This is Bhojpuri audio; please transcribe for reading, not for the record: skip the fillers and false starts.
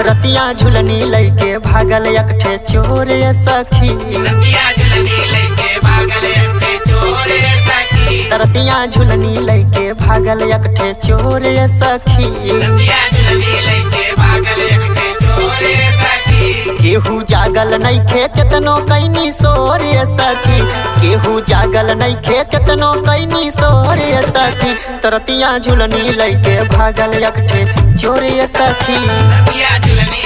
रतिया झुलनी लैके भागल एकठे चोर सखी। रतिया झुलनी लैके भागल एकठे चोर सखी। रतिया झुलनी लैके भागल एकठे चोर सखी। रतिया झुलनी लैके भागल एकठे चोर सखी। केहू जागल नइखे केतनो कैनी सोर सखी। केहू जागल नइखे केतनो कैनी सोर सखी। रतिया झुलनी लैके भागल एकठे चोर सखी। रतिया झुलनी